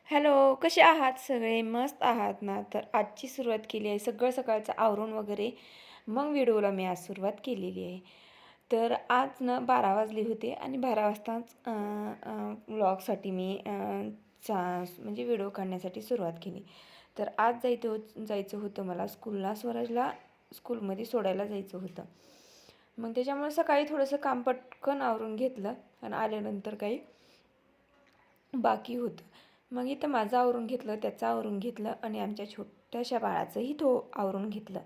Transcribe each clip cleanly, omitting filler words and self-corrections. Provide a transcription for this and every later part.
Hello, कसे आहात सगळे? मस्त आहात ना? तर आजची सुरुवात केली आहे सगळं सकाळचं आवरून वगैरे. मग व्हिडिओला मी आज सुरुवात केलेली आहे. तर आज ना 12 वाजले होते आणि 12 वाजताच व्लॉगसाठी मी म्हणजे व्हिडिओ काढण्यासाठी सुरुवात केली. तर आज जायचं होतं मला स्कूलला, स्वराजला स्कूलमध्ये सोडायला जायचं होतं. मग त्याच्यामुळे सकाळी थोडंसं काम पटकन आवरून घेतलं आणि आल्यानंतर काही बाकी होतं. मग इथं माझं आवरून घेतलं, त्याचं आवरून घेतलं आणि आमच्या छोट्याशा बाळाचंही आवरून घेतलं.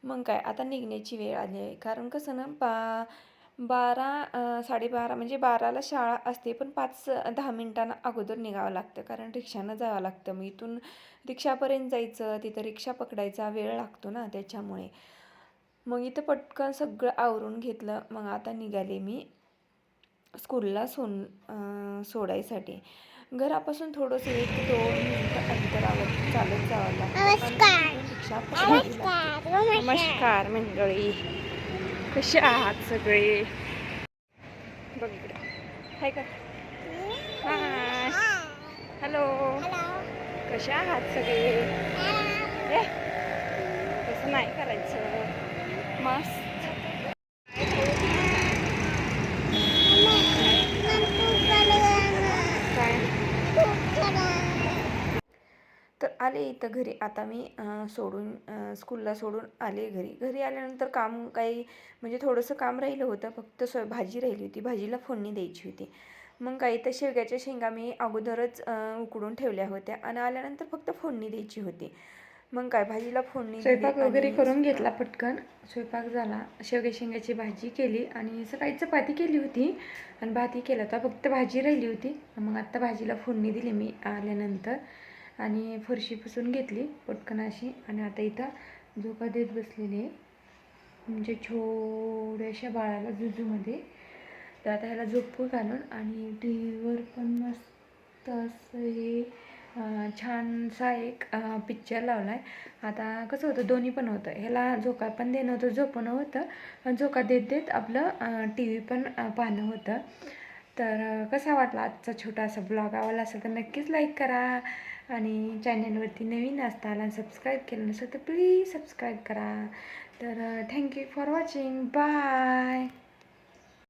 मग काय आता निघण्याची वेळ आली आहे. कारण कसं ना 12 म्हणजे 12ला शाळा असते, पण 5-10 मिनिटांना अगोदर निघावं लागतं. कारण रिक्षानं जावं लागतं. मग इथून रिक्षापर्यंत जायचं, तिथं रिक्षा पकडायचा वेळ लागतो ना त्याच्यामुळे. मग इथं पटकन सगळं आवरून घेतलं. मग आता निघाले मी स्कूलला सोडायसाठी. घरापासून थोडंसं 1-2 मिनिटं अंतरावरती चालत जावं लागतं आणि रिक्षा पकडावी लागते. नमस्कार मंडळी, कसे आहात सगळे? बघ इकडे हाय का? हाय, हॅलो, कसे आहात सगळे? तसं नाही करायचं, मस्त. तर आले इथं घरी. आता मी स्कूलला सोडून आले घरी. घरी आल्यानंतर काम काही म्हणजे थोडंसं काम राहिलं होतं. फक्त भाजी राहिली होती, भाजीला फोडणी द्यायची होती. मग काही तर शेवग्याच्या शेंगा मी अगोदरच उकडून ठेवल्या होत्या आणि आल्यानंतर फक्त फोडणी द्यायची होती. मग काय भाजीला फोडणी स्वयंपाक वगैरे करून घेतला पटकन. स्वयंपाक झाला, शेवग्या शेंगाची भाजी केली आणि सकाळी चपाती केली होती आणि भातही केला होता. फक्त भाजी राहिली होती. मग आत्ता भाजीला फोडणी दिली मी आल्यानंतर आणि फरशी पुसून घेतली पटकन अशी. आणि आता इथं झोका देत बसलेली आहे म्हणजे छोट्याशा बाळाला जुजूमध्ये. तर आता ह्याला झोपू घालून आणि टी व्हीवर पण मस्त असं हे छानसा एक पिक्चर लावला आहे. आता कसं होतं, दोन्ही पण होतं. ह्याला झोका पण देणं होतं, झोपणं होतं, आणि झोका देत देत आपलं टी व्ही पण पाहणं होतं. तर कसा वाटला आजचा छोटासा ब्लॉग? आवडला असेल तर नक्कीच लाईक करा आणि चॅनलवरती नवीन असताल आणि सबस्क्राईब केलं नसेल तर प्लीज सबस्क्राईब करा. तर थँक्यू फॉर वॉचिंग. बाय.